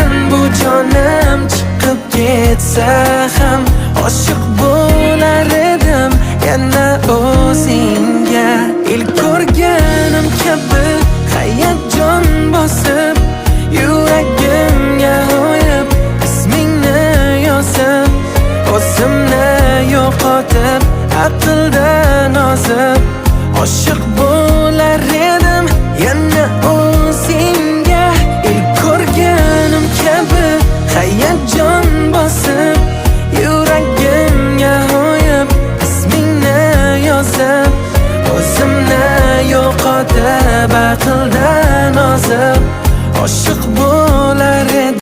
Ko'nglimdan bu jonim chiqib ketsa ham oshiq bo'lar edim yana o'zingga. Ilk ko'rganim kabi hayajon bosib